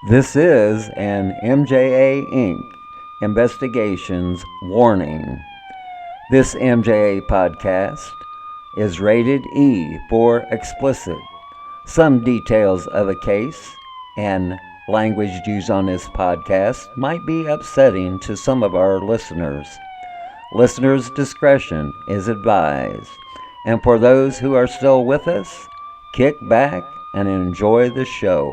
This is an MJA Inc. Investigations warning. This MJA podcast is rated E for explicit. Some details of a case and language used on this podcast might be upsetting to some of our listeners. Listeners' discretion is advised. And for those who are still with us, kick back and enjoy the show.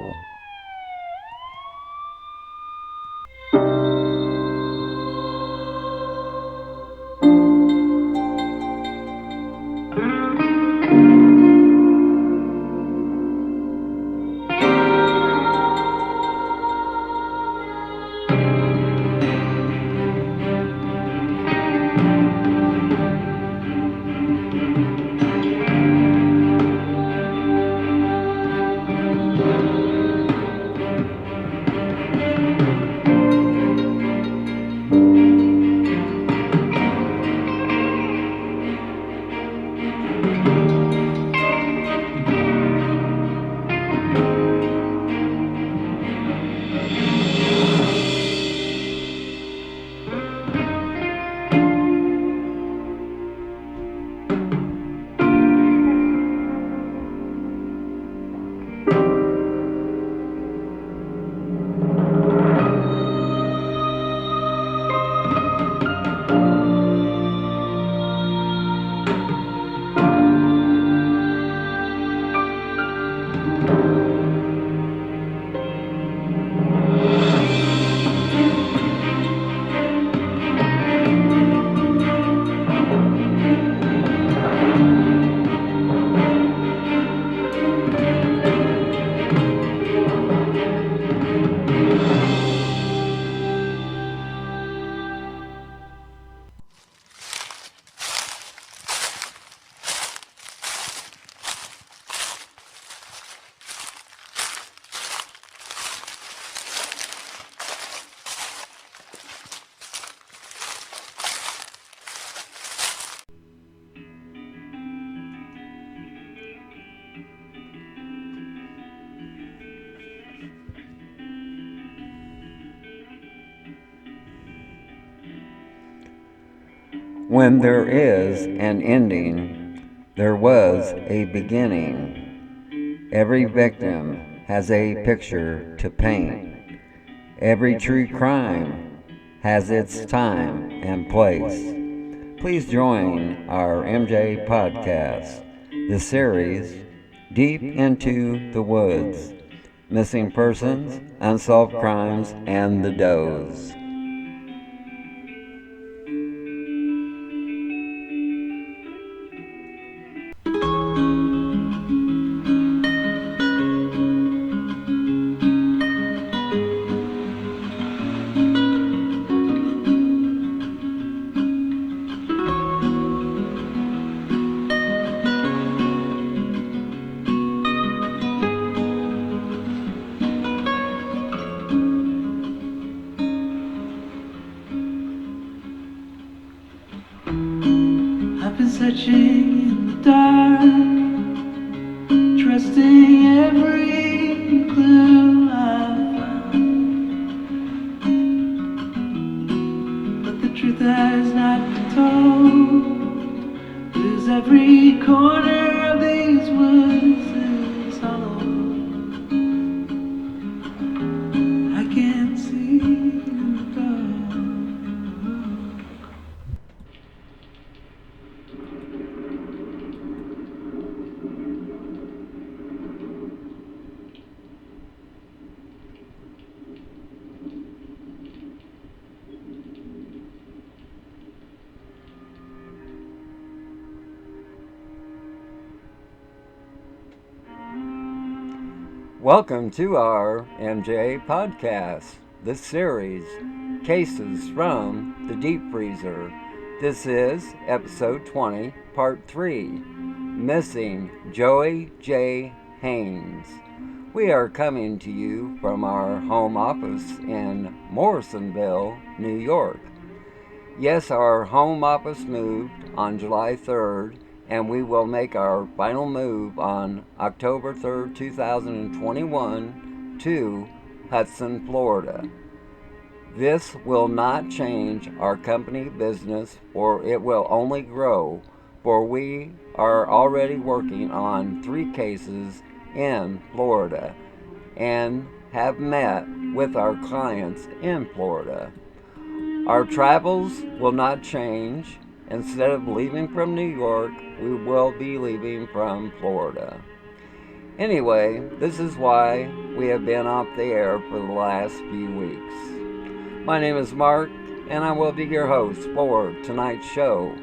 When there is an ending, there was a beginning. Every victim has a picture to paint. Every true crime has its time and place. Please join our MJ podcast, the series Deep into the Woods, Missing Persons, Unsolved Crimes, and the Does. Searching in the dark, trusting every clue I found, but the truth has not been told. There's every corner of these woods is hollow. I can't see in the dark. Welcome to our MJ podcast, this series, Cases from the Deep Freezer. This is episode 20, part 3, Missing Joey J Haines. We are coming to you from our home office in Morrisonville, New York. Yes, our home office moved on July 3rd, and we will make our final move on October 3rd, 2021 to Hudson, Florida. This will not change our company business, or it will only grow, for we are already working on 3 cases in Florida and have met with our clients in Florida. Our travels will not change. Instead of leaving from New York, we will be leaving from Florida. Anyway, this is why we have been off the air for the last few weeks. My name is Mark, and I will be your host for tonight's show.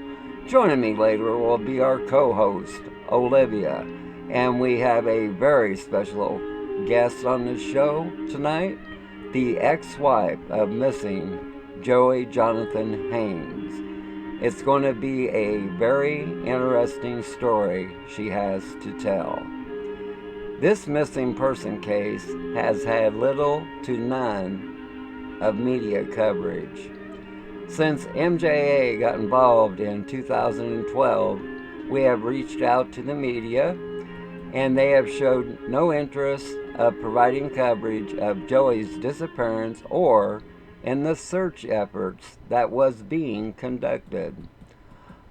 Joining me later will be our co-host, Olivia, and we have a very special guest on the show tonight, the ex-wife of missing Joey Jonathan Haines. It's going to be a very interesting story she has to tell. This missing person case has had little to none of media coverage. Since MJA got involved in 2012, we have reached out to the media, and they have showed no interest of providing coverage of Joey's disappearance or in the search efforts that was being conducted.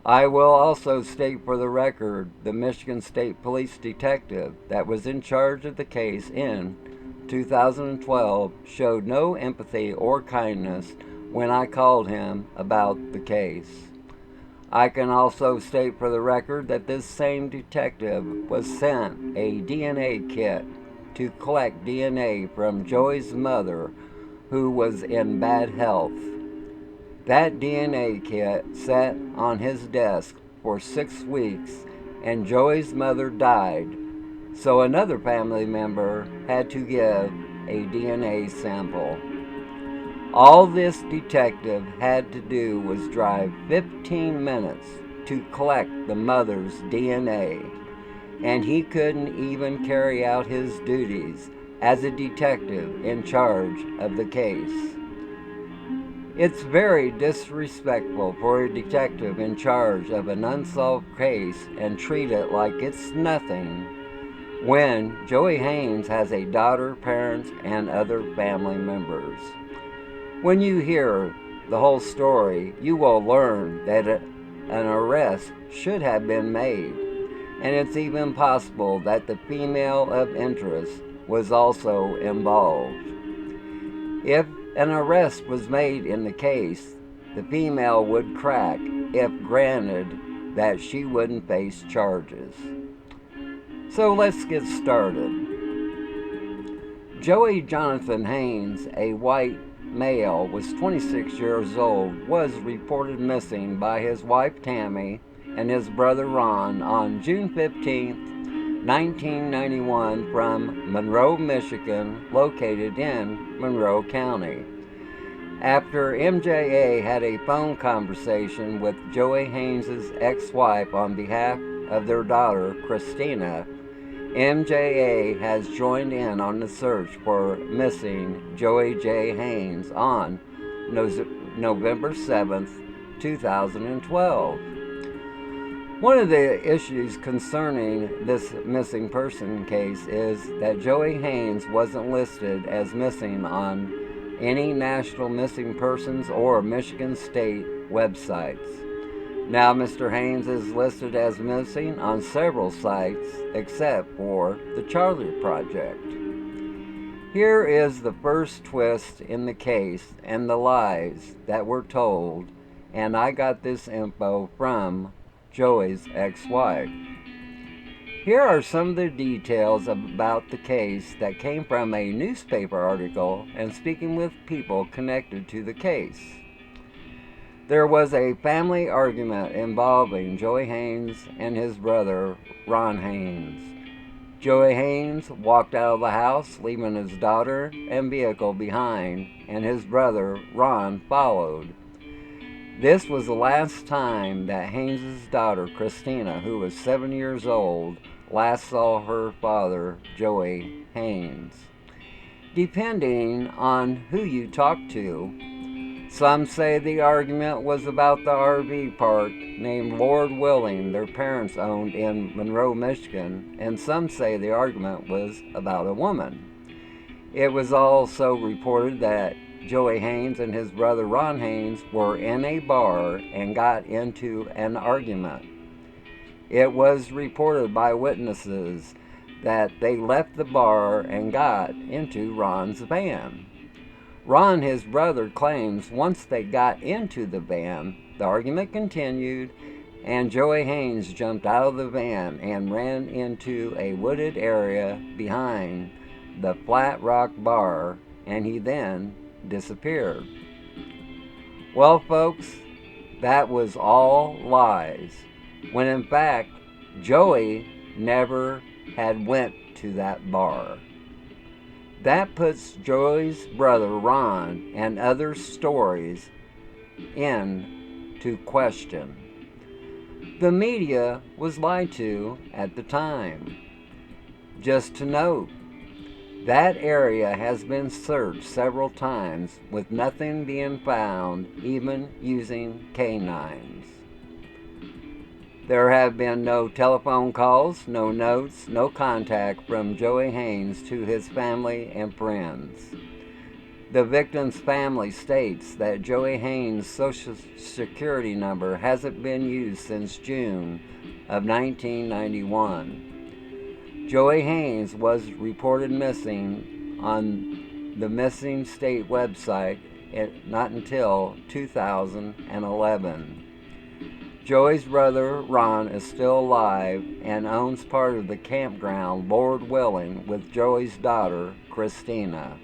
I will also state for the record, the Michigan State Police detective that was in charge of the case in 2012 showed no empathy or kindness when I called him about the case. I can also state for the record that this same detective was sent a DNA kit to collect DNA from Joey's mother, who was in bad health. That DNA kit sat on his desk for 6 weeks, and Joey's mother died, so another family member had to give a DNA sample. All this detective had to do was drive 15 minutes to collect the mother's DNA, and he couldn't even carry out his duties as a detective in charge of the case. It's very disrespectful for a detective in charge of an unsolved case and treat it like it's nothing when Joey Haines has a daughter, parents, and other family members. When you hear the whole story, you will learn that an arrest should have been made, and it's even possible that the female of interest was also involved. If an arrest was made in the case, the female would crack if granted that she wouldn't face charges. So let's get started. Joey Jonathan Haines, a white male, was 26 years old, was reported missing by his wife Tammy and his brother Ron on June 15, 1991 from Monroe, Michigan, located in Monroe County. After MJA had a phone conversation with Joey Haines' ex-wife on behalf of their daughter, Christina, MJA has joined in on the search for missing Joey J. Haines on November 7th, 2012. One of the issues concerning this missing person case is that Joey Haines wasn't listed as missing on any national missing persons or Michigan State websites. Now Mr. Haines is listed as missing on several sites except for the Charlie Project. Here is the first twist in the case and the lies that were told, and I got this info from Joey's ex-wife. Here are some of the details about the case that came from a newspaper article and speaking with people connected to the case. There was a family argument involving Joey Haines and his brother, Ron Haines. Joey Haines walked out of the house, leaving his daughter and vehicle behind, and his brother, Ron, followed. This was the last time that Haines' daughter, Christina, who was 7 years old, last saw her father, Joey Haines. Depending on who you talk to, some say the argument was about the RV park named Lord Willing their parents owned in Monroe, Michigan, and some say the argument was about a woman. It was also reported that Joey Haines and his brother Ron Haines were in a bar and got into an argument. It was reported by witnesses that they left the bar and got into Ron's van. Ron, his brother, claims once they got into the van, the argument continued, and Joey Haines jumped out of the van and ran into a wooded area behind the Flat Rock Bar, and he then disappeared. Well, folks, that was all lies, when in fact, Joey never had went to that bar. That puts Joey's brother Ron and other stories into question. The media was lied to at the time. Just to note, that area has been searched several times with nothing being found, even using canines. There have been no telephone calls, no notes, no contact from Joey Haines to his family and friends. The victim's family states that Joey Haines' Social Security number hasn't been used since June of 1991. Joey Haines was reported missing on the Missing State website not until 2011. Joey's brother Ron is still alive and owns part of the campground, Lord willing, with Joey's daughter Christina.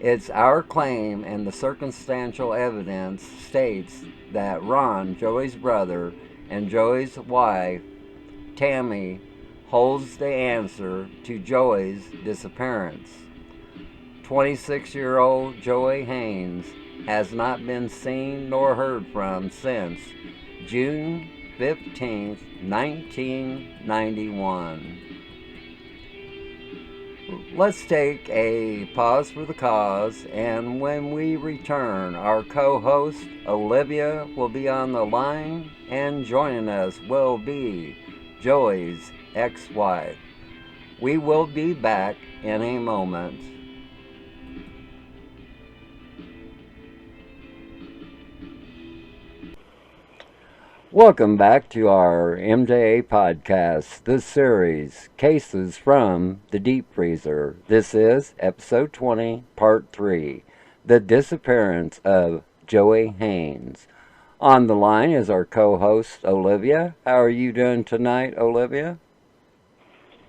It's our claim, and the circumstantial evidence states that Ron, Joey's brother, and Joey's wife, Tammy, holds the answer to Joey's disappearance. 26-year-old Joey Haines has not been seen nor heard from since June 15, 1991. Let's take a pause for the cause, and when we return, our co-host Olivia will be on the line, and joining us will be Joey's ex-wife. We will be back in a moment. Welcome back to our MJA podcast, this series, Cases from the Deep Freezer. This is episode 20, part 3, The Disappearance of Joey Haines. On the line is our co-host, Olivia. How are you doing tonight, Olivia?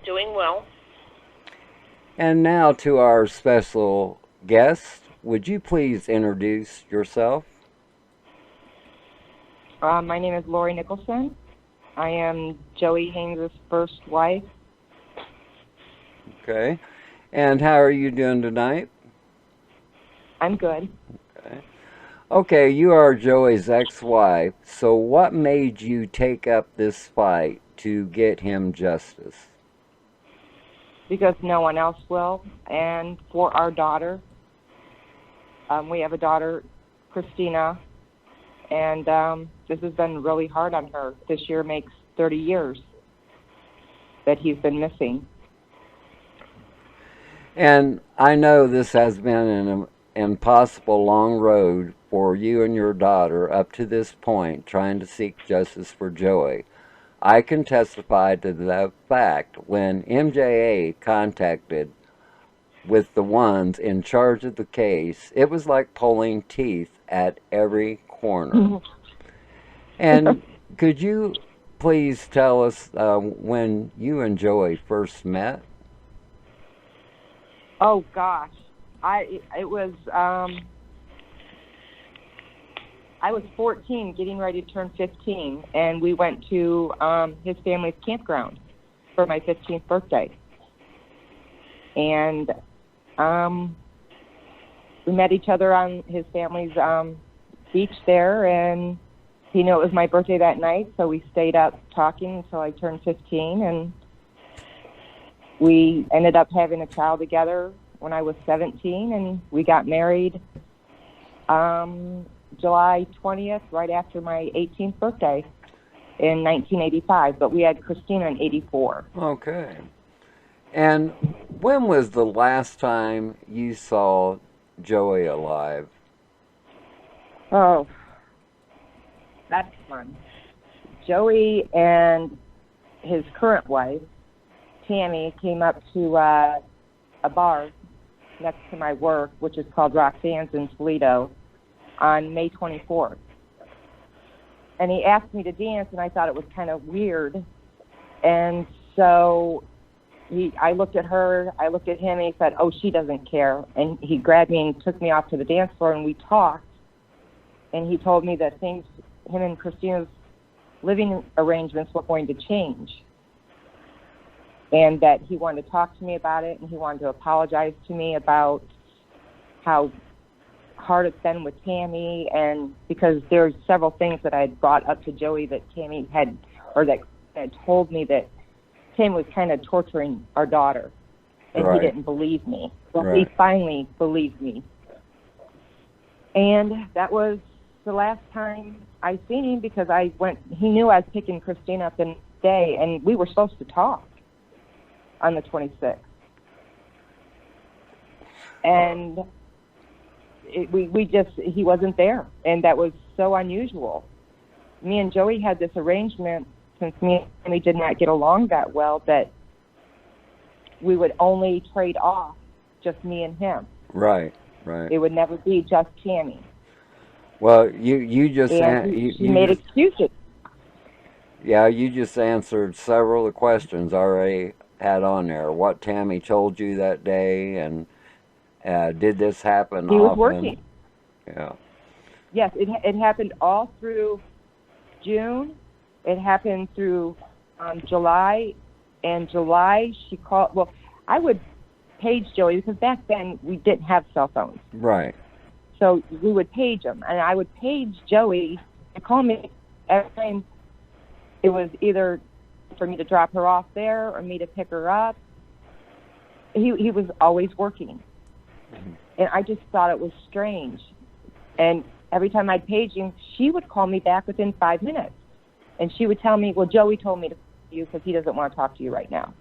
Doing well. And now to our special guest. Would you please introduce yourself? My name is Lorie Nicholson. I am Joey Haines' first wife. Okay. And how are you doing tonight? I'm good. Okay. Okay, you are Joey's ex-wife, so what made you take up this fight to get him justice? Because no one else will, and for our daughter. We have a daughter, Christina, and this has been really hard on her. This year makes 30 years that he's been missing. And I know this has been an impossible long road for you and your daughter up to this point, trying to seek justice for Joey. I can testify to the fact when MJA contacted with the ones in charge of the case, it was like pulling teeth at every corner. And could you please tell us when you and Joey first met? Oh gosh, I was 14, getting ready to turn 15, and we went to his family's campground for my 15th birthday. And we met each other on his family's beach there, and he knew it was my birthday that night, so we stayed up talking until I turned 15, and we ended up having a child together when I was 17, and we got married July 20th, right after my 18th birthday in 1985, but we had Christina in 84. Okay. And when was the last time you saw Joey alive? Oh, that's fun. Joey and his current wife, Tammy, came up to a bar next to my work, which is called Roxanne's in Toledo, on May 24th. And he asked me to dance, and I thought it was kind of weird. And so I looked at her, I looked at him, and he said, "Oh, she doesn't care." And he grabbed me and took me off to the dance floor, and we talked. And he told me that him and Christina's living arrangements were going to change, and that he wanted to talk to me about it, and he wanted to apologize to me about how hard it's been with Tammy, and because there's several things that I had brought up to Joey that Tammy had, or that had told me that Tammy was kind of torturing our daughter, and Right. he didn't believe me. Well, Right. he finally believed me. And that was the last time I seen him, because he knew I was picking Christina up the next day, and we were supposed to talk on the 26th. And he wasn't there, and that was so unusual. Me and Joey had this arrangement, since me and Tammy did not get along that well, that we would only trade off just me and him. Right, right. It would never be just Tammy. Well, you just And he made excuses. Yeah, you just answered several of the questions I already had on there. What Tammy told you that day, and did this happen He was often? working. Yeah. Yes, it happened all through June. It happened through July. And July, she called. Well, I would page Joey, because back then we didn't have cell phones. Right. So we would page him, and I would page Joey to call me every time. It was either for me to drop her off there or me to pick her up. He was always working. Mm-hmm. And I just thought it was strange. And every time I'd page him, she would call me back within 5 minutes. And she would tell me, "Well, Joey told me to call you because he doesn't want to talk to you right now,"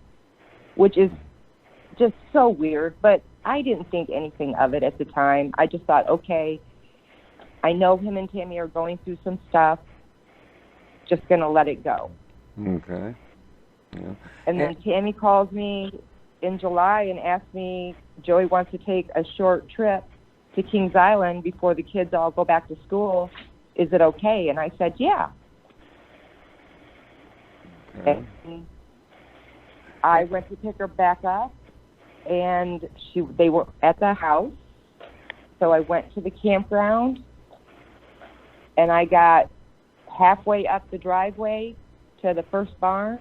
which is just so weird. But I didn't think anything of it at the time. I just thought, okay, I know him and Tammy are going through some stuff. Just going to let it go. Okay. Yeah. And then Tammy calls me in July and asks me, "Joey wants to take a short trip to Kings Island before the kids all go back to school. Is it okay?" And I said, "Yeah." Okay. And I went to pick her back up, and they were at the house. So I went to the campground, and I got halfway up the driveway to the first barn.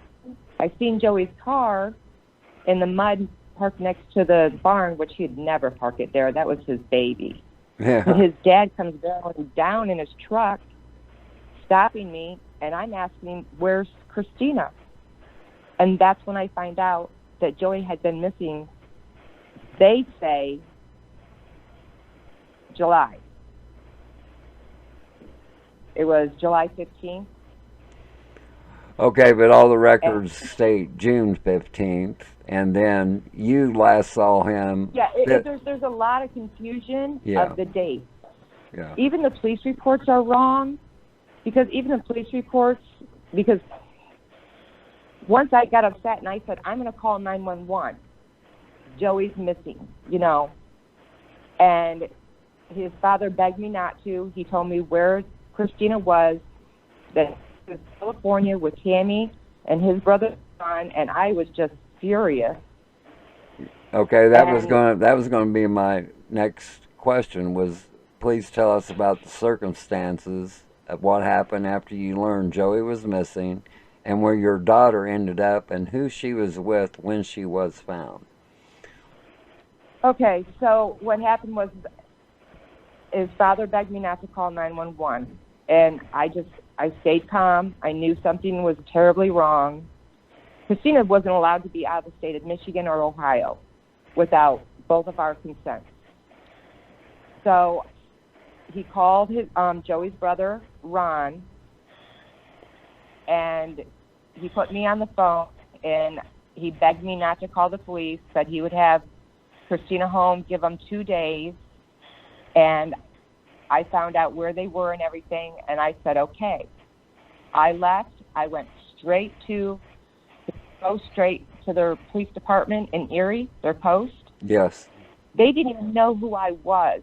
I seen Joey's car in the mud parked next to the barn, which he'd never park it there. That was his baby. Yeah. And his dad comes down in his truck, stopping me, and I'm asking him, "Where's Christina?" And that's when I find out that Joey had been missing, they say, July. It was July 15th. Okay, but all the records state June 15th, and then you last saw him. Yeah, there's a lot of confusion of the dates. Yeah. Even the police reports are wrong, because once I got upset and I said, "I'm going to call 911. Joey's missing," and his father begged me not to. He told me where Christina was, that he was in California with Tammy and his brother John, and I was just furious. Okay, that was going to be my next question. Was please tell us about the circumstances of what happened after you learned Joey was missing, and where your daughter ended up, and who she was with when she was found. Okay, so what happened was his father begged me not to call 911, and I stayed calm. I knew something was terribly wrong. Christina wasn't allowed to be out of the state of Michigan or Ohio without both of our consents. So he called his Joey's brother, Ron, and he put me on the phone, and He begged me not to call the police, said he would have Christina home, give them 2 days, and I found out where they were and everything, and I said, okay. I left. I went straight to their police department in Erie, their post. Yes. They didn't even know who I was.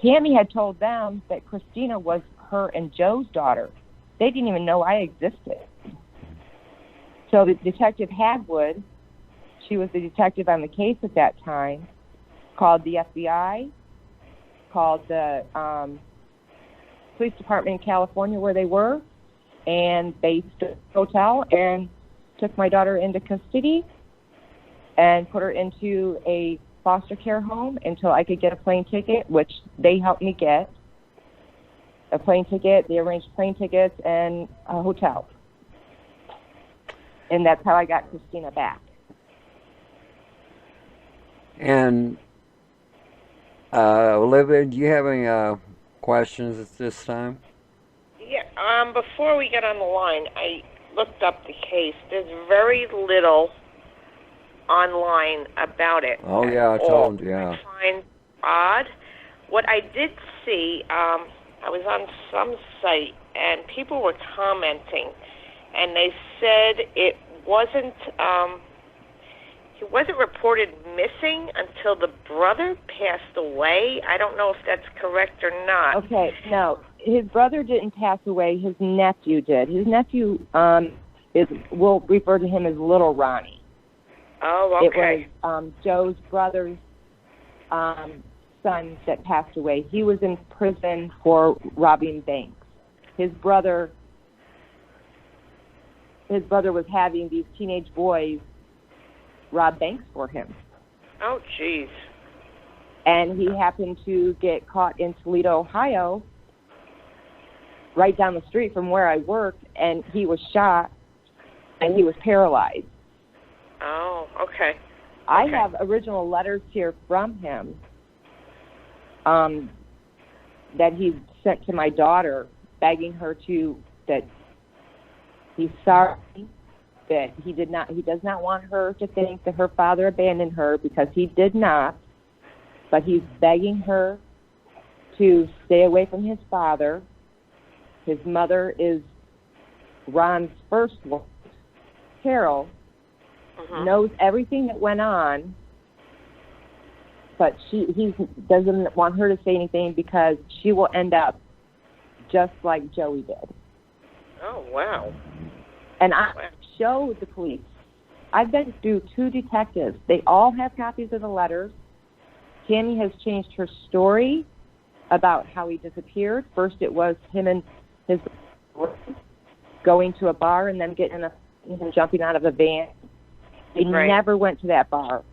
Tammy had told them that Christina was her and Joe's daughter. They didn't even know I existed. So the Detective Hagwood, she was the detective on the case at that time, called the FBI, called the police department in California where they were, and they stood at the hotel and took my daughter into custody and put her into a foster care home until I could get a plane ticket, which they helped me get. A plane ticket, they arranged plane tickets and a hotel. And that's how I got Christina back. And Olivia, do you have any questions at this time? Yeah, before we get on the line, I looked up the case. There's very little online about it. Oh, yeah, I told you, yeah. I find odd. What I did see, I was on some site, and people were commenting, and they said it wasn't, he wasn't reported missing until the brother passed away. I don't know if that's correct or not. Okay, no, his brother didn't pass away. His nephew did. His nephew we'll refer to him as Little Ronnie. Oh, okay. It was Joe's brother's son that passed away. He was in prison for robbing banks. His brother was having these teenage boys rob banks for him. Oh, jeez. And he happened to get caught in Toledo, Ohio, right down the street from where I worked, and he was shot, and he was paralyzed. Oh, okay. I have original letters here from him that he sent to my daughter, begging her that he's sorry, that he does not want her to think that her father abandoned her, because he did not, but he's begging her to stay away from his father. His mother is Ron's first wife, Carol, knows everything that went on, but he doesn't want her to say anything because she will end up just like Joey did. Oh, wow. And I showed the police. I've been through 2 detectives. They all have copies of the letters. Tammy has changed her story about how he disappeared. First it was him and his going to a bar and then him jumping out of a van. They never went to that bar.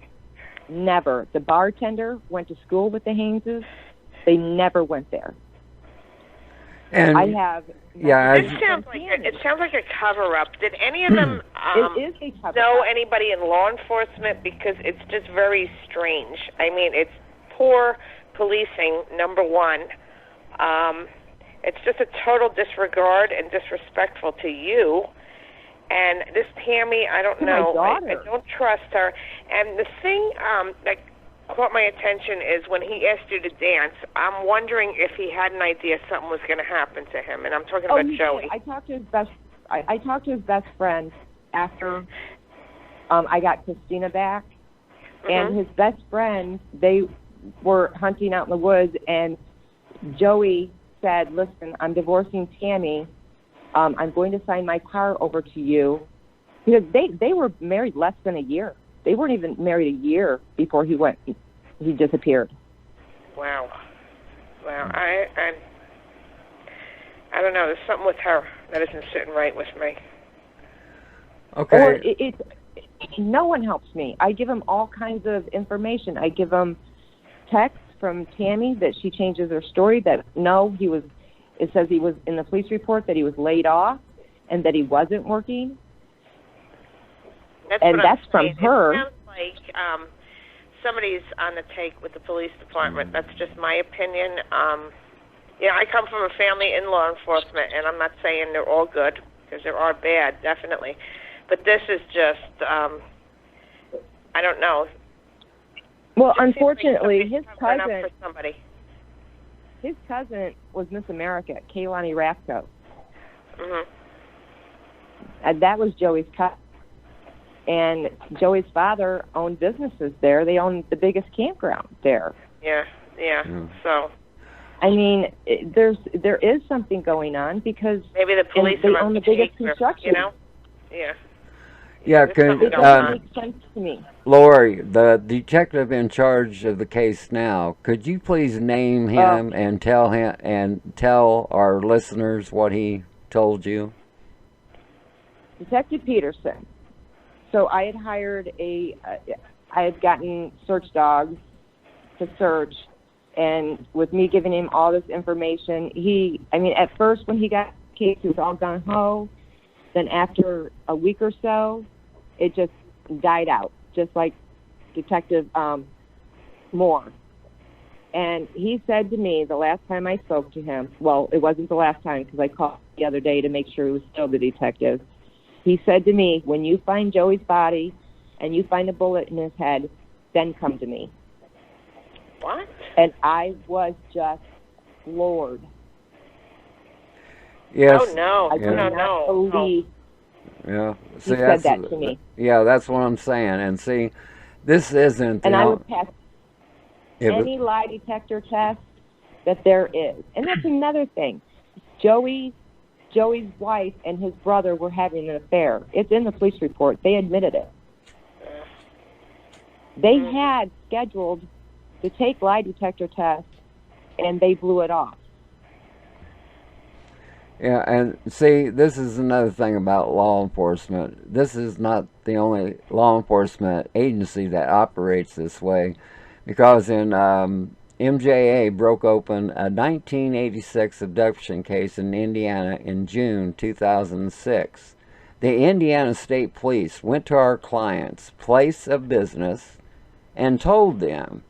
Never. The bartender went to school with the Haineses. They never went there. And I have. It sounds like a cover-up. Did any of them it is a cover-up. know anybody in law enforcement? Because it's just very strange. I mean, it's poor policing, number one. It's just a total disregard and disrespectful to you. And this Tammy, I don't know. I don't trust her. And the thing that caught my attention is when he asked you to dance, I'm wondering if he had an idea something was going to happen to him. And I'm talking about Joey. I talked to his best friend after I got Christina back. And his best friend, they were hunting out in the woods, and Joey said, listen, I'm divorcing Tammy. I'm going to sign my car over to you. Because they were married less than a year. They weren't even married a year before he disappeared. Wow. I don't know. There's something with her that isn't sitting right with me. Okay. No one helps me. I give them all kinds of information. I give them texts from Tammy that she changes her story that it says he was in the police report that he was laid off and that he wasn't working. That's from her. It sounds like somebody's on the take with the police department. That's just my opinion. I come from a family in law enforcement, and I'm not saying they're all good. because there are bad, definitely. But this is just, I don't know. Well, Just seems like unfortunately, somebody's covering up for somebody. his cousin was Miss America, Kaylani Rathko. Mhm. And that was Joey's cousin. And Joey's father owned businesses there. They owned the biggest campground there. Yeah. So I mean, there is something going on because maybe the police they are own the biggest or, construction. you know? Yeah. Yeah, There's could, something It going doesn't on. make sense to me. Lori, the detective in charge of the case now, could you please name him and tell our listeners what he told you? Detective Peterson. So I had hired I had gotten search dogs to search, and with me giving him all this information, at first when he got the case, he was all gung-ho. Then after a week or so, it just died out, just like Detective Moore. And he said to me the last time I spoke to him, well, it wasn't the last time because I called the other day to make sure he was still the detective. He said to me, when you find Joey's body and you find a bullet in his head, then come to me. What? And I was just floored. Yes. Oh, no. I could not believe Yeah. he said that to me. Yeah, that's what I'm saying. And see, this isn't. And I would pass any lie detector test that there is. And that's another thing. Joey's wife and his brother were having an affair. It's in the police report. They admitted it. They had scheduled to take lie detector tests, and they blew it off. Yeah, and see, this is another thing about law enforcement. This is not the only law enforcement agency that operates this way, because in MJA broke open a 1986 abduction case in Indiana in June 2006. The Indiana State Police went to our client's place of business and told them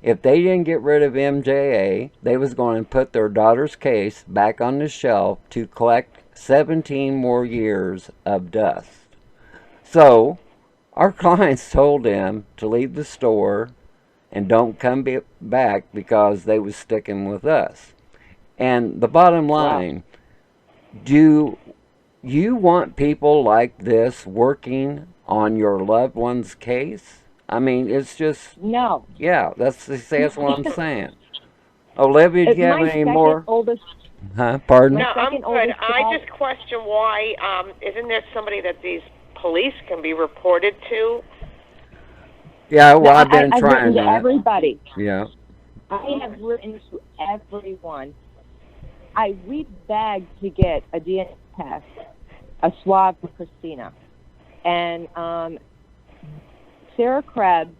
if they didn't get rid of MJA, they was going to put their daughter's case back on the shelf to collect 17 more years of dust. So our clients told them to leave the store and don't come back because they was sticking with us. And the bottom line, do you want people like this working on your loved one's case? I mean, it's just... No. Yeah, that's what I'm saying. Olivia, do you have any more? Pardon? No, I'm good. I just question why isn't there somebody that these police can be reported to? Yeah, well, I've been I've trying written to that. everybody. Yeah. I have written to everyone. We begged to get a DNA test, a swab for Christina. And Sarah Krebs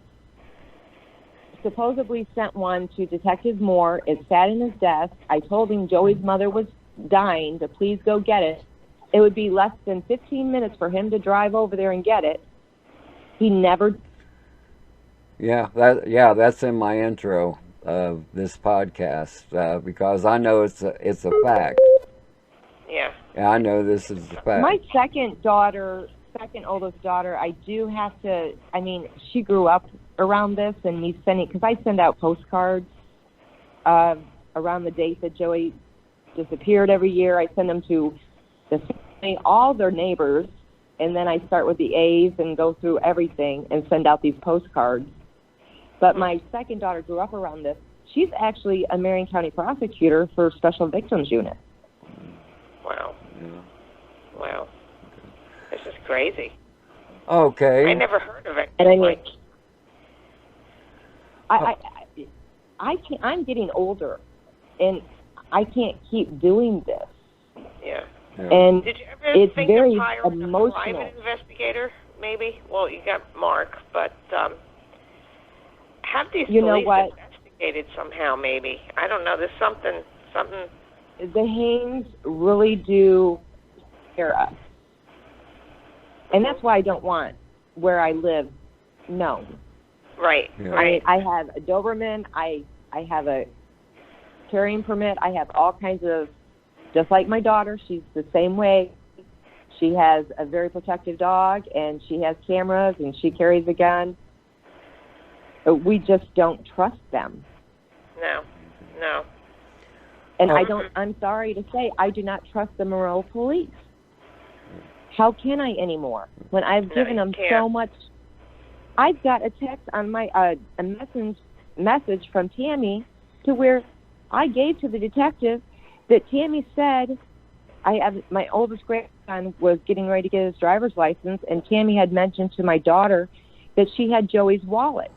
supposedly sent one to Detective Moore. It sat in his desk. I told him Joey's mother was dying to please go get it. It would be less than 15 minutes for him to drive over there and get it. He never... Yeah, that's in my intro of this podcast because I know it's a fact. Yeah. Yeah, I know this is a fact. My second oldest daughter, I do have to, she grew up around this, and me sending, because I send out postcards around the date that Joey disappeared every year. I send them to all their neighbors, and then I start with the A's and go through everything and send out these postcards. But my second daughter grew up around this. She's actually a Marion County prosecutor for Special Victims Unit. Wow. Wow. This is crazy. Okay. I never heard of it. And I mean, I can't, I'm getting older, and I can't keep doing this. Yeah. And did you ever it's think very of hiring emotional. a private investigator, maybe? Well, you got Mark, but have these police investigated somehow, maybe? I don't know. There's something. The Haines really do scare us. And that's why I don't want where I live known. Right, yeah. right. I have a Doberman. I have a carrying permit. I have all kinds of, just like my daughter, she's the same way. She has a very protective dog, and she has cameras, and she carries a gun. But we just don't trust them. No. And I'm sorry to say, I do not trust the Monroe police. How can I anymore? When I've given them so much. I've got a text on my, a message from Tammy to where I gave to the detective that Tammy said, my oldest grandson was getting ready to get his driver's license, and Tammy had mentioned to my daughter that she had Joey's wallet.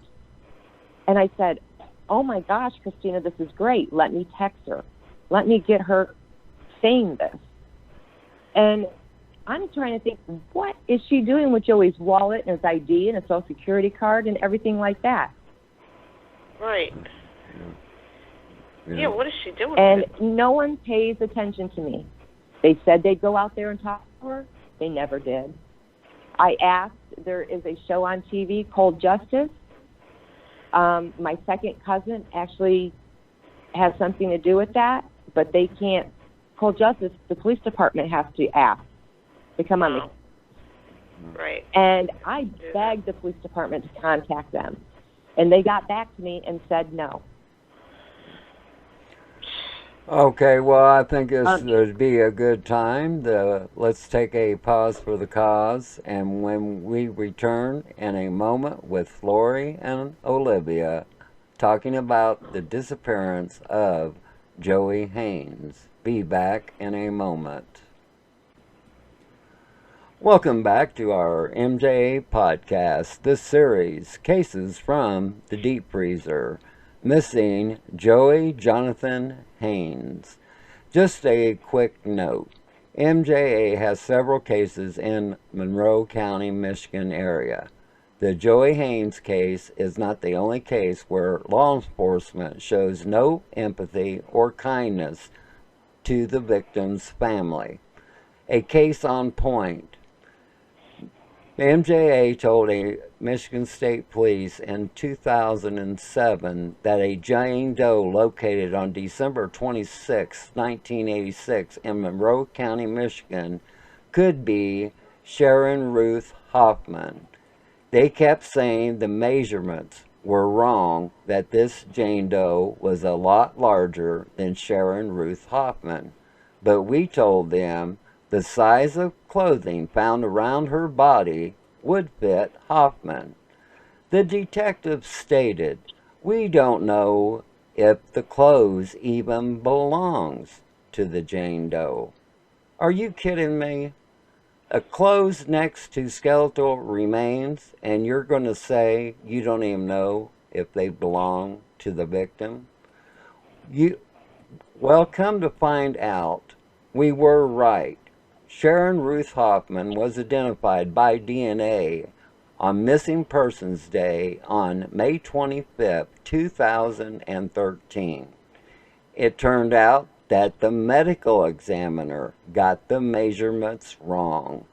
And I said, oh my gosh, Christina, this is great. Let me text her. Let me get her saying this. And I'm trying to think, what is she doing with Joey's wallet and his ID and his Social Security card and everything like that? Right. Yeah, what is she doing and with it? No one pays attention to me. They said they'd go out there and talk to her. They never did. I asked, there is a show on TV called Justice. My second cousin actually has something to do with that, but they can't. Cold Justice, the police department has to ask to come on the. Right. And I begged the police department to contact them, and they got back to me and said no. Okay, well, I think this would be a good time. Let's take a pause for the cause, and when we return in a moment with Lorie and Olivia talking about the disappearance of J Haines. Be back in a moment. Welcome back to our MJA podcast. This series, Cases from the Deep Freezer. Missing Joey Jonathan Haines. Just a quick note. MJA has several cases in Monroe County, Michigan area. The Joey Haines case is not the only case where law enforcement shows no empathy or kindness to the victim's family. A case on point. The MJA told a Michigan State Police in 2007 that a Jane Doe located on December 26, 1986 in Monroe County, Michigan could be Sharon Ruth Hoffman. They kept saying the measurements were wrong, that this Jane Doe was a lot larger than Sharon Ruth Hoffman. But we told them the size of clothing found around her body would fit Hoffman. The detective stated, "We don't know if the clothes even belongs to the Jane Doe." Are you kidding me? A clothes next to skeletal remains, and you're going to say you don't even know if they belong to the victim? Well, come to find out, we were right. Sharon Ruth Hoffman was identified by DNA on Missing Persons Day on May 25, 2013. It turned out that the medical examiner got the measurements wrong.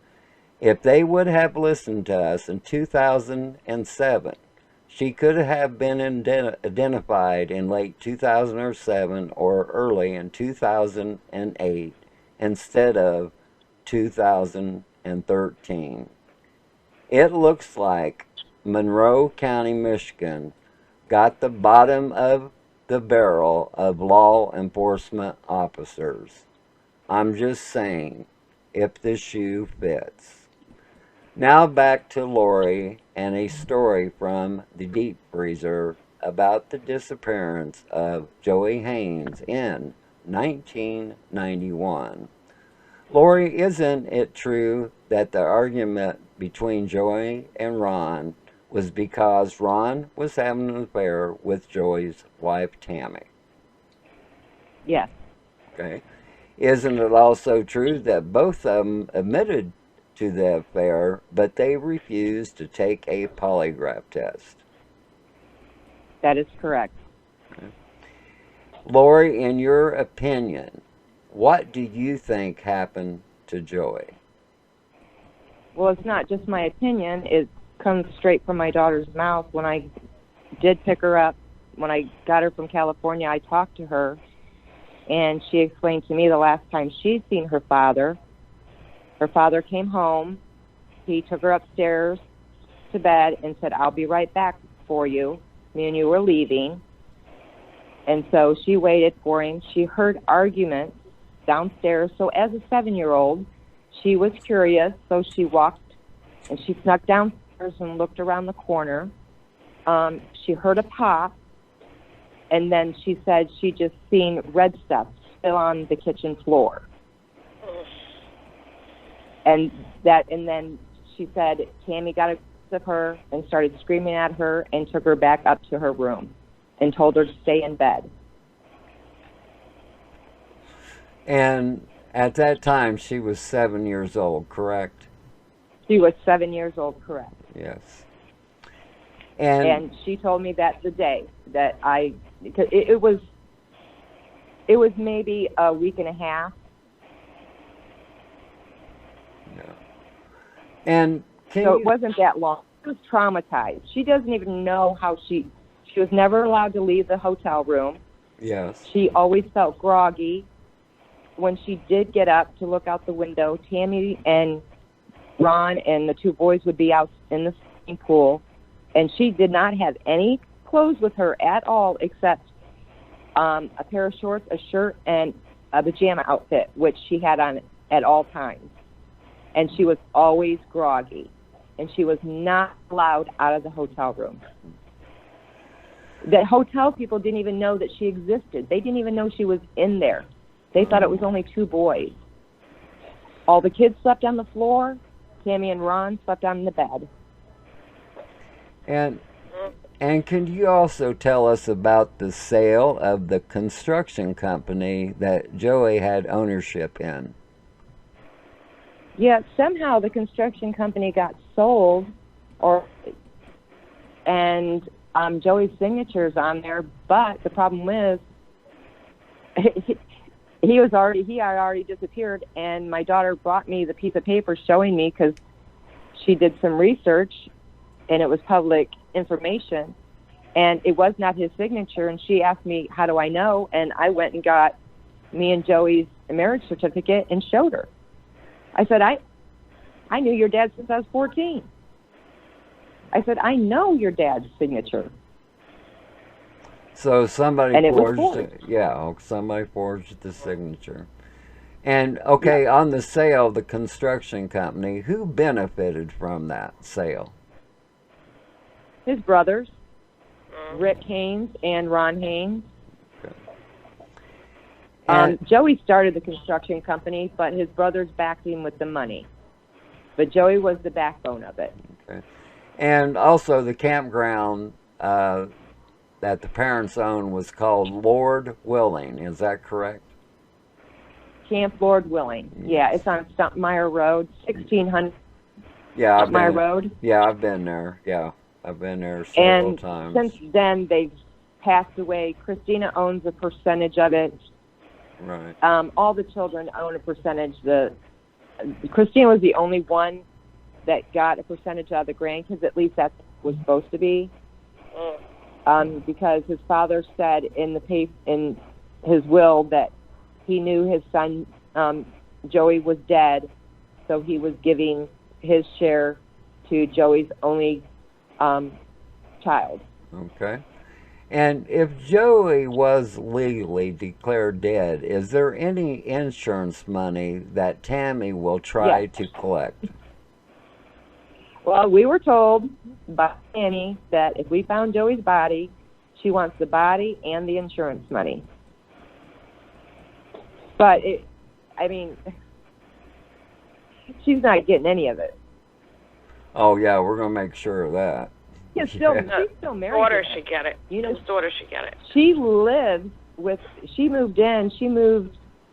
If they would have listened to us in 2007, she could have been identified in late 2007 or early in 2008 instead of 2013. It looks like Monroe County, Michigan got the bottom of the barrel of law enforcement officers. I'm just saying, if the shoe fits. Now back to Lorie and a story from the deep freezer about the disappearance of J Haines in 1991. Lorie, isn't it true that the argument between Joey and Ron was because Ron was having an affair with Joey's wife, Tammy? Yes. Okay. Isn't it also true that both of them admitted to the affair, but they refused to take a polygraph test? That is correct. Okay. Lorie, in your opinion, what do you think happened to Joey? Well, it's not just my opinion. It comes straight from my daughter's mouth. When I did pick her up, when I got her from California, I talked to her, and she explained to me the last time she'd seen her father Her father came home. He took her upstairs to bed and said, I'll be right back for you. Me and you were leaving. And so she waited for him. She heard arguments downstairs. So as a 7-year-old, she was curious. So she walked and she snuck downstairs and looked around the corner. She heard a pop. And then she said she just seen red stuff still on the kitchen floor. And then she said Tammy got a hold of her and started screaming at her and took her back up to her room and told her to stay in bed. And at that time, she was 7 years old, correct? She was 7 years old, correct. Yes. And she told me that the day that it was maybe a week and a half. Yeah. And it wasn't that long. She was traumatized. She doesn't even know how she was never allowed to leave the hotel room. Yes. She always felt groggy. When she did get up to look out the window, Tammy and Ron and the two boys would be out in the swimming pool, and she did not have any clothes with her at all except a pair of shorts, a shirt, and a pajama outfit, which she had on at all times. And she was always groggy, and she was not allowed out of the hotel room. The hotel people didn't even know that she existed. They didn't even know she was in there. They thought it was only two boys. All the kids slept on the floor. Tammy and Ron slept on the bed. And can you also tell us about the sale of the construction company that Joey had ownership in? Yeah, somehow the construction company got sold, and Joey's signature's on there. But the problem is, he had already disappeared, and my daughter brought me the piece of paper showing me, because she did some research, and it was public information, and it was not his signature. And she asked me, how do I know? And I went and got me and Joey's marriage certificate and showed her. I said, I knew your dad since I was 14. I said, I know your dad's signature. So somebody forged it. Yeah, somebody forged the signature. And, okay, yeah. On the sale of the construction company, who benefited from that sale? His brothers, Rick Haines and Ron Haines. Okay. Joey started the construction company, but his brothers backed him with the money. But Joey was the backbone of it. Okay. And also the campground that the parents owned was called Lord Willing. Is that correct? Camp Lord Willing. Yes. Yeah, it's on Stumpmeyer Road, 1600 Stumpmeyer Road. Yeah, I've been there. Yeah, I've been there several times. And since then, they've passed away. Christina owns a percentage of it. Right. All the children own a percentage. Christina was the only one that got a percentage of the grandkids. At least that was supposed to be. Because his father said in his will that he knew his son Joey was dead, so he was giving his share to Joey's only child. Okay. And if Joey was legally declared dead, is there any insurance money that Tammy will try to collect? Well, we were told by Annie that if we found Joey's body, she wants the body and the insurance money. But, she's not getting any of it. Oh, yeah, we're going to make sure of that. Yeah, she's still married. Daughter should get it. His daughter should get it. She moved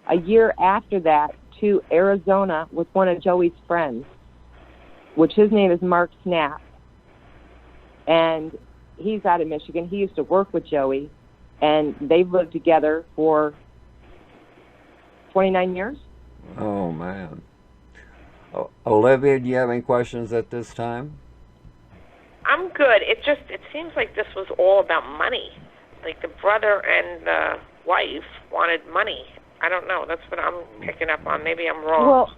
a year after that to Arizona with one of Joey's friends, which his name is Mark Snap. And he's out of Michigan. He used to work with Joey, and they've lived together for 29 years. Oh, man. Olivia, do you have any questions at this time? I'm good. It seems like this was all about money. Like the brother and the wife wanted money. I don't know. That's what I'm picking up on. Maybe I'm wrong. Well,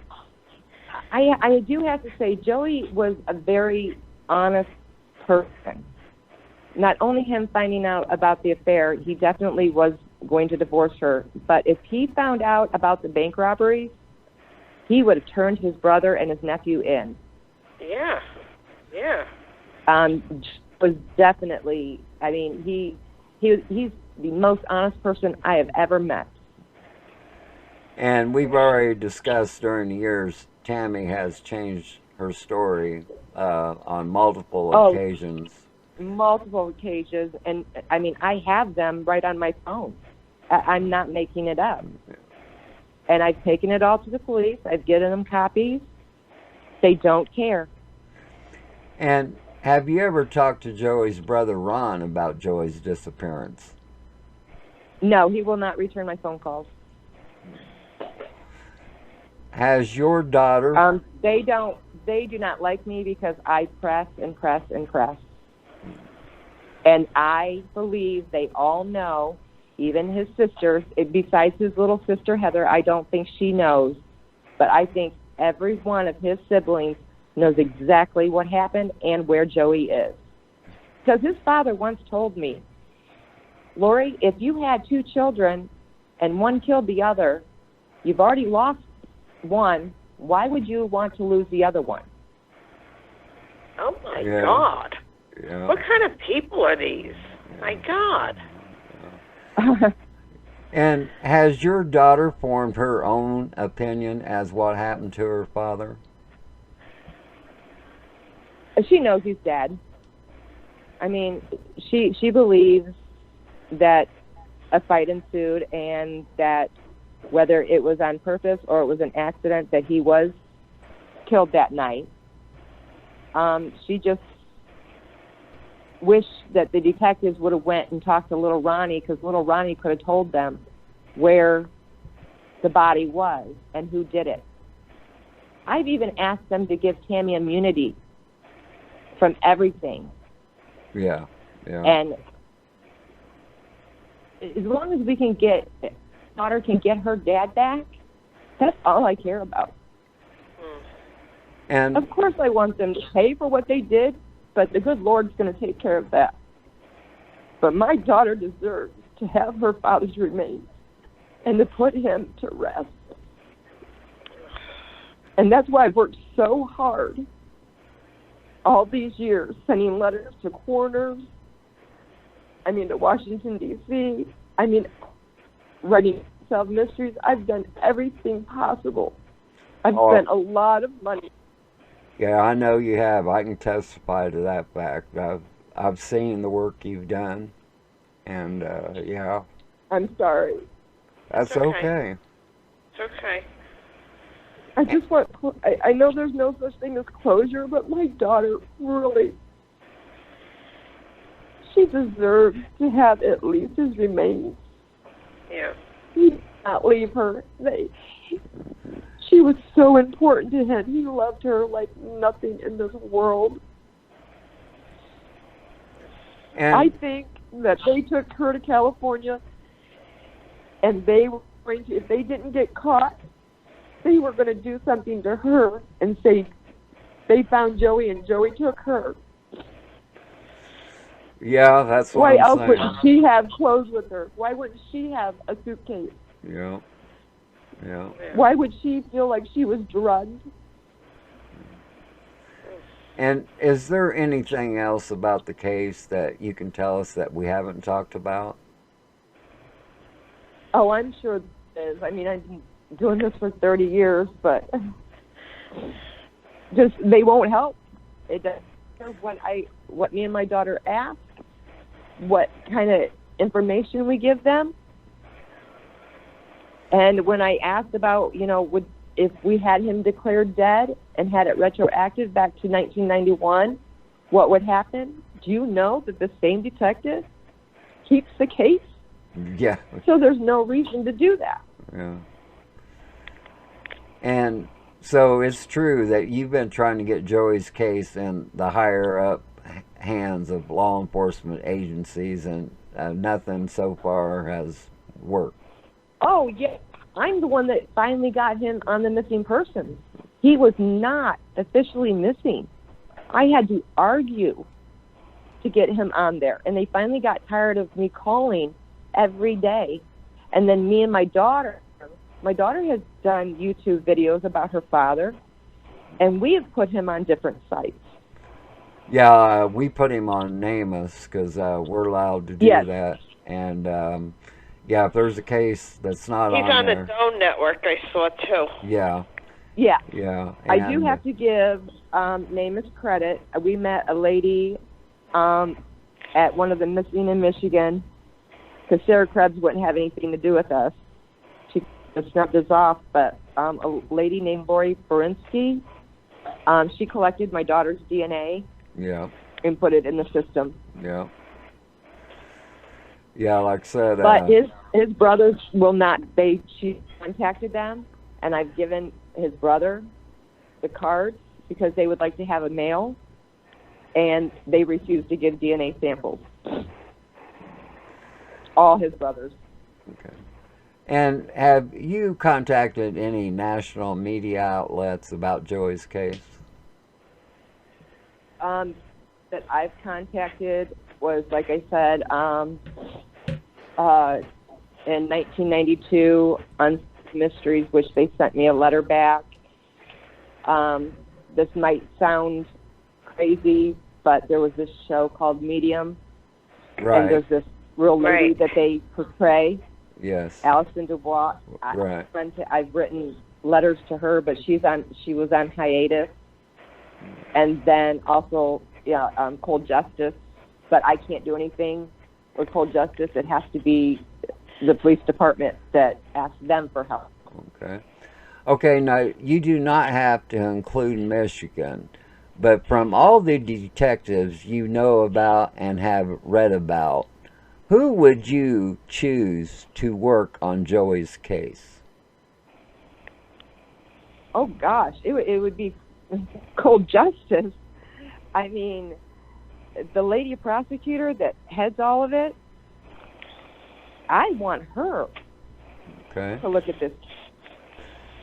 I do have to say, Joey was a very honest person. Not only him finding out about the affair, he definitely was going to divorce her. But if he found out about the bank robberies, he would have turned his brother and his nephew in. Yeah. Yeah. Was definitely, I mean, he's the most honest person I have ever met. And we've already discussed during the years, Tammy has changed her story on multiple occasions. Multiple occasions, and I mean, I have them right on my phone. I'm not making it up. And I've taken it all to the police. I've given them copies. They don't care. And have you ever talked to Joey's brother Ron about Joey's disappearance? No, he will not return my phone calls. Has your daughter... They do not like me because I press and press and press. And I believe they all know, even his sisters, besides his little sister Heather, I don't think she knows. But I think every one of his siblings knows exactly what happened and where Joey is. Because his father once told me, Lorie, if you had two children and one killed the other, you've already lost one. Why would you want to lose the other one? Oh, my God. Yeah. What kind of people are these? My God. And has your daughter formed her own opinion as what happened to her father? She knows he's dead. I mean, she believes that a fight ensued and that whether it was on purpose or it was an accident, that he was killed that night. She just wished that the detectives would have went and talked to little Ronnie, because little Ronnie could have told them where the body was and who did it. I've even asked them to give Tammy immunity from everything. Yeah, yeah. And as long as we can get, daughter can get her dad back, that's all I care about. And of course I want them to pay for what they did, but the good Lord's going to take care of that. But my daughter deserves to have her father's remains and to put him to rest. And that's why I've worked so hard all these years, sending letters to coroners, to Washington, D.C., writing self mysteries. I've done everything possible. I've spent a lot of money. Yeah, I know you have. I can testify to that fact. I've seen the work you've done, and yeah. I'm sorry. That's okay. It's okay. I just want, I know there's no such thing as closure, but my daughter really, she deserves to have at least his remains. Yeah. He did not leave her. She was so important to him. He loved her like nothing in this world. And I think that they took her to California, and they were going to, if they didn't get caught, they were going to do something to her and say they found Joey and Joey took her. yeah, that's what Why I'm else saying. wouldn't she have clothes with her? Why wouldn't she have a suitcase? Yeah, yeah. Why would she feel like she was drugged? And is there anything else about the case that you can tell us that we haven't talked about? Oh, I'm sure there is. I've been doing this for 30 years, but just they won't help. It doesn't matter what me and my daughter ask, what kind of information we give them. And when I asked about, if we had him declared dead and had it retroactive back to 1991, what would happen? Do you know that the same detective keeps the case? Yeah. So there's no reason to do that. Yeah. And so it's true that you've been trying to get Joey's case in the higher up hands of law enforcement agencies, and nothing so far has worked. Oh, yeah. I'm the one that finally got him on the missing persons. He was not officially missing. I had to argue to get him on there. And they finally got tired of me calling every day. And then me and my daughter has done YouTube videos about her father, and we have put him on different sites. Yeah, we put him on NamUs because we're allowed to do that. And yeah, if there's a case that's not He's on there, the Zone Network, I saw too. Yeah. Yeah. Yeah. I do have to give NamUs credit. We met a lady at one of the Missing in Michigan, because Sarah Krebs wouldn't have anything to do with us. She snubbed us off, but a lady named Lorie Berinsky, she collected my daughter's DNA. Yeah. And put it in the system. Yeah. Yeah, like I said. But his brothers will not. She contacted them, and I've given his brother the cards because they would like to have a male, and they refuse to give DNA samples. All his brothers. Okay. And have you contacted any national media outlets about Joey's case? That I've contacted was, like I said, in 1992 on Mysteries, which they sent me a letter back. This might sound crazy, but there was this show called Medium, Right. and there's this real lady that they portray. Yes. Alison Dubois. Right. I've written letters to her, but she was on hiatus. And then also, Cold Justice, but I can't do anything with Cold Justice. It has to be the police department that asks them for help. Okay. Okay, now you do not have to include Michigan, but from all the detectives you know about and have read about, who would you choose to work on Joey's case? Oh gosh, it would be Cold Justice. I mean, the lady prosecutor that heads all of it, I want her to look at this.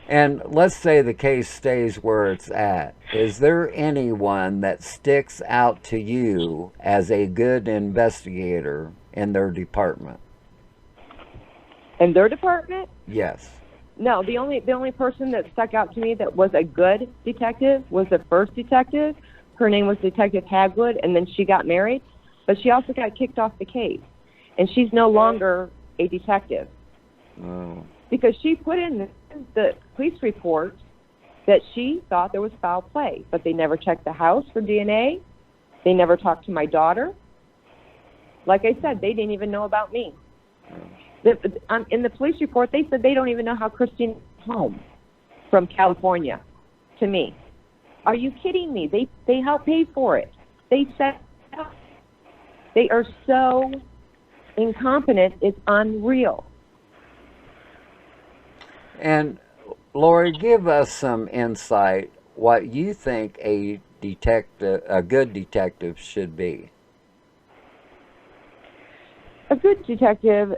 And let's say the case stays where it's at. Is there anyone that sticks out to you as a good investigator in their department? In their department? Yes. No, the only person that stuck out to me that was a good detective was the first detective. Her name was Detective Hagwood, and then she got married, but she also got kicked off the case, and she's no longer a detective. Oh. Because she put in the police report that she thought there was foul play, but they never checked the house for DNA. They never talked to my daughter. Like I said, they didn't even know about me. In the police report, they said they don't even know how Christina came home from California to me. Are you kidding me? They helped pay for it. They said they are so incompetent, it's unreal. And Lorie, give us some insight what you think a good detective should be. A good detective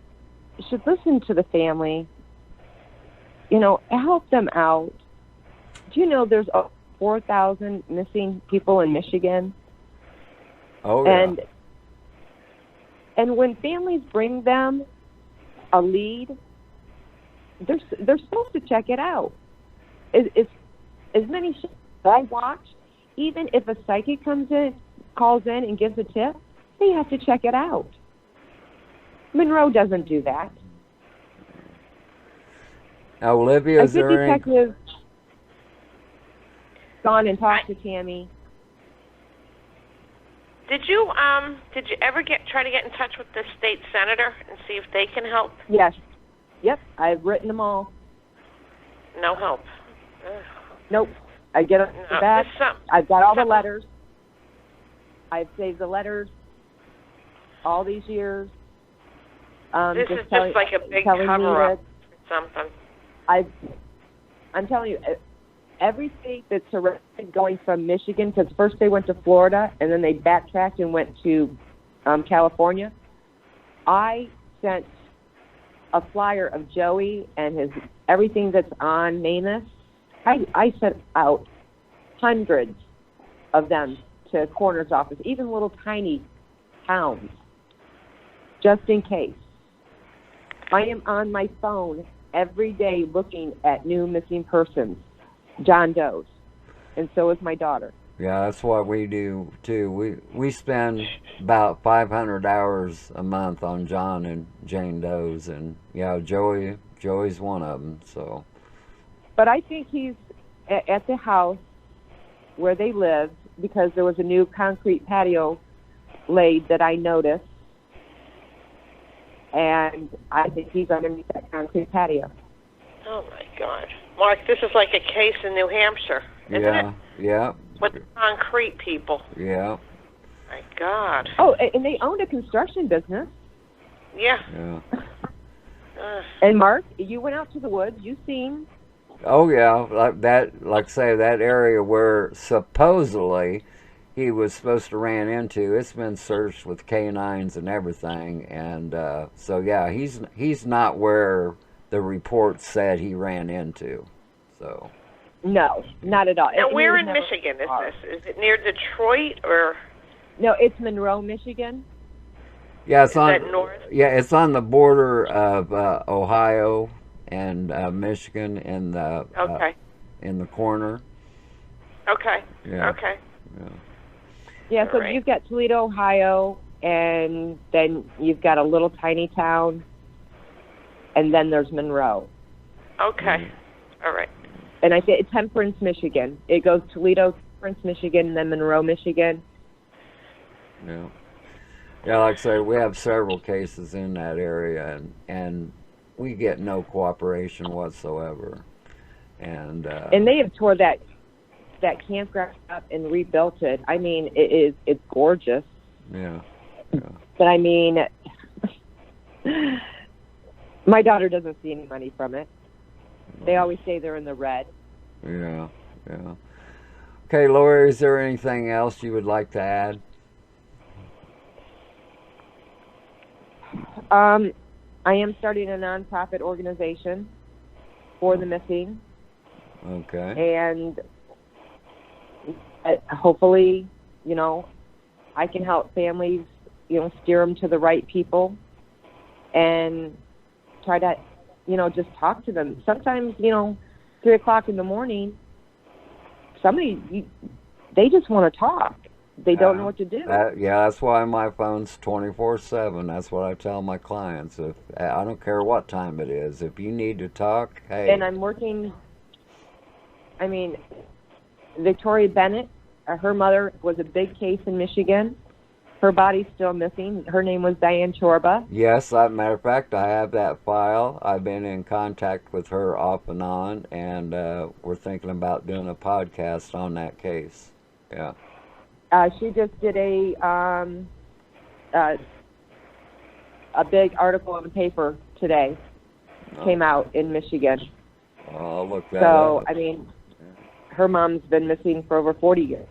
should listen to the family, help them out. Do you know there's 4,000 missing people in Michigan? Oh, yeah. And when families bring them a lead, they're supposed to check it out. As many shows I watch, even if a psychic calls in and gives a tip, they have to check it out. Monroe doesn't do that. Now, Olivia, is a good there any... detective gone and talked to Tammy. Did you ever try to get in touch with the state senator and see if they can help? Yes. Yep, I've written them all. No help. Nope. I get them back. I've got all the letters. I've saved the letters all these years. This is just like a big cover-up or something. I'm telling you, every state that's surrounded going from Michigan, because first they went to Florida and then they backtracked and went to California. I sent a flyer of Joey and everything that's on NamUs I sent out hundreds of them to coroner's office, even little tiny towns, just in case. I am on my phone every day looking at new missing persons, John Doe's, and so is my daughter. Yeah, that's what we do too. We spend about 500 hours a month on John and Jane Doe's, and yeah, Joey's one of them. So, but I think he's at the house where they live because there was a new concrete patio laid that I noticed, and I think he's underneath that concrete patio. Oh my God, Mark, this is like a case in New Hampshire, isn't it? Yeah. With concrete people. Yeah. My God. Oh, and they owned a construction business. Yeah. And Mark, you went out to the woods. You seen? Oh yeah, like that. Like I say, that area where supposedly he was supposed to ran into. It's been searched with canines and everything, and so yeah, he's not where the report said he ran into. So. No, not at all. Now, where in Michigan is this? Is it near Detroit or? No, it's Monroe, Michigan. Yeah, it's is that north? Yeah, it's on the border of Ohio and Michigan in the in the corner. Okay. Yeah. Okay. Yeah, so right. You've got Toledo, Ohio, and then you've got a little tiny town, and then there's Monroe. Okay. All right. And I say Temperance, Michigan. It goes Toledo, Temperance, Michigan, and then Monroe, Michigan. Yeah. Yeah, like I say, we have several cases in that area, and we get no cooperation whatsoever. And they have tore that campground up and rebuilt it. I mean, it's gorgeous. Yeah. But I mean, my daughter doesn't see any money from it. They always say they're in the red. Yeah. Okay, Lorie, is there anything else you would like to add? I am starting a nonprofit organization for the missing. Okay. And hopefully, I can help families, steer them to the right people and try to, just talk to them. Sometimes, 3 o'clock in the morning, they just want to talk. They don't know what to do. That's why my phone's 24/7. That's what I tell my clients. I don't care what time it is. If you need to talk, hey. And I'm working, Victoria Bennett, her mother was a big case in Michigan. Her body's still missing. Her name was Diane Chorba. Yes, as a matter of fact, I have that file. I've been in contact with her off and on, and we're thinking about doing a podcast on that case. Yeah. She just did a big article in the paper today. Came out in Michigan. I'll look that up. So, her mom's been missing for over 40 years.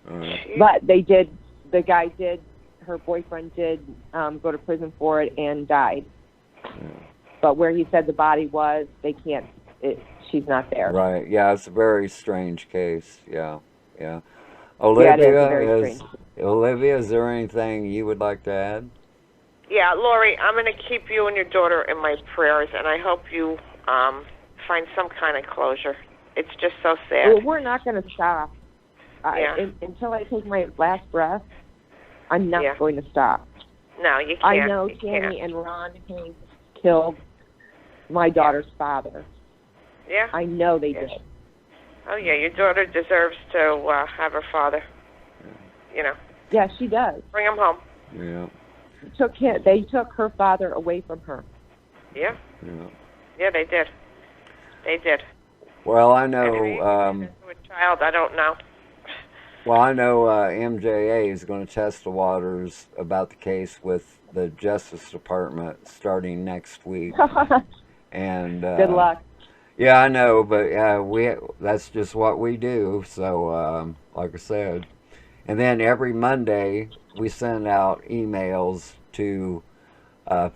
Right. But her boyfriend did go to prison for it and died. Yeah. But where he said the body was, she's not there. Right, yeah, it's a very strange case, yeah. Olivia, Olivia, is there anything you would like to add? Yeah, Lorie, I'm going to keep you and your daughter in my prayers, and I hope you find some kind of closure. It's just so sad. Well, we're not going to stop. Until I take my last breath, I'm not going to stop. No, you can't. I know Tammy and Ron Haines killed my daughter's father. Yeah? I know they did. Oh, yeah, your daughter deserves to have her father, Yeah, she does. Bring him home. Yeah. They took her father away from her. Yeah. Yeah, they did. They did. Well, I know... to a child, I don't know. Well, I know MJA is going to test the waters about the case with the Justice Department starting next week. And good luck. Yeah, I know, but that's just what we do. So, like I said, and then every Monday we send out emails to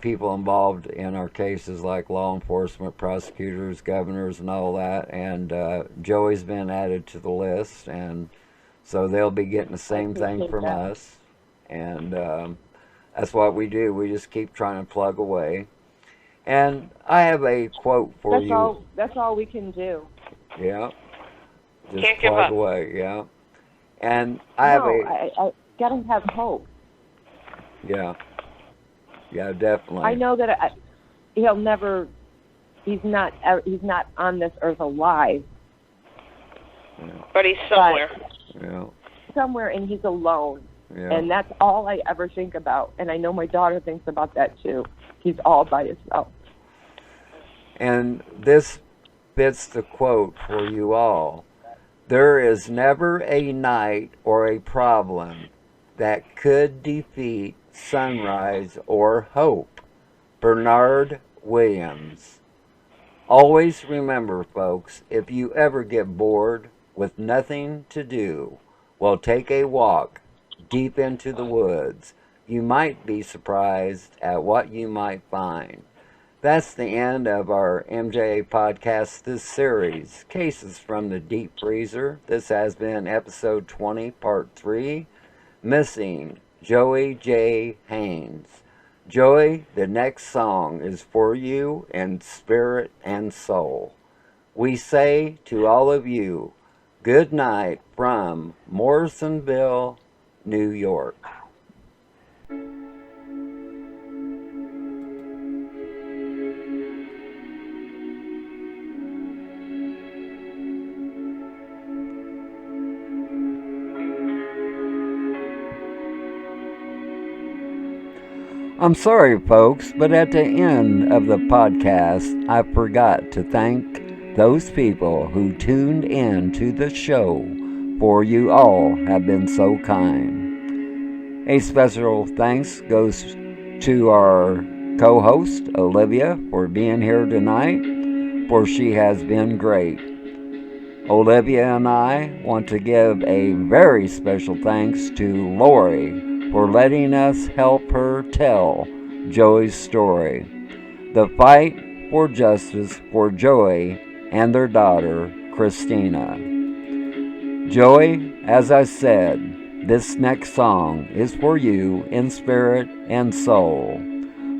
people involved in our cases like law enforcement, prosecutors, governors, and all that. And Joey's been added to the list, and so they'll be getting the same thing from us. And that's what we do. We just keep trying to plug away. And I have a quote for you. That's all we can do. Yeah. Just Can't give plug up. away, yeah. And I have I gotta have hope. Yeah. Yeah, definitely. I know that he'll never. He's not on this earth alive. Yeah. But he's somewhere. Yeah. Somewhere, and he's alone. Yeah. And that's all I ever think about. And I know my daughter thinks about that too. He's all by himself. And this fits the quote for you all. There is never a night or a problem that could defeat sunrise or hope. Bernard Williams. Always remember, folks, if you ever get bored with nothing to do, well, take a walk deep into the woods. You might be surprised at what you might find. That's the end of our MJA podcast, this series, Cases from the Deep Freezer. This has been episode 20, part 3, Missing Joey J. Haines. Joey, the next song is for you in spirit and soul. We say to all of you, good night from Morrisonville, New York. I'm sorry, folks, but at the end of the podcast, I forgot to thank those people who tuned in to the show, for you all have been so kind. A special thanks goes to our co-host, Olivia, for being here tonight, for she has been great. Olivia and I want to give a very special thanks to Lorie for letting us help her tell Joey's story. The fight for justice for Joey and their daughter, Christina. Joey, as I said, this next song is for you in spirit and soul.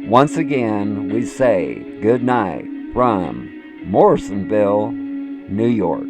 Once again, we say good night from Morrisonville, New York.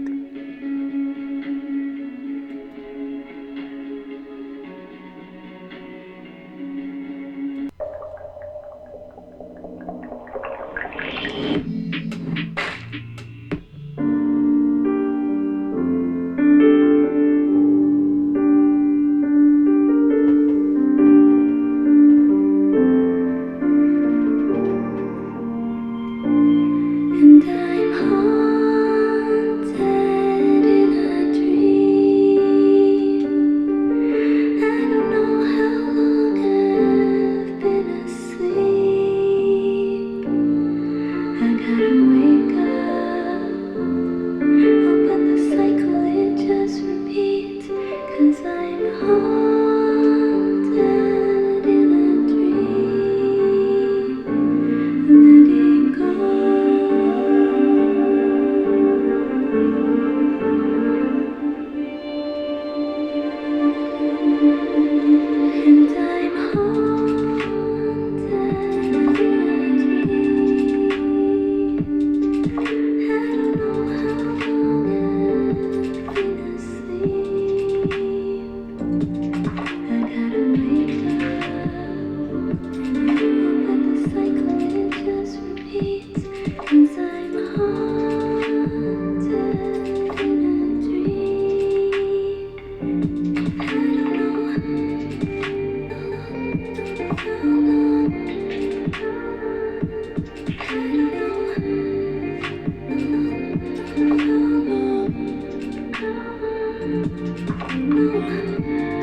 No.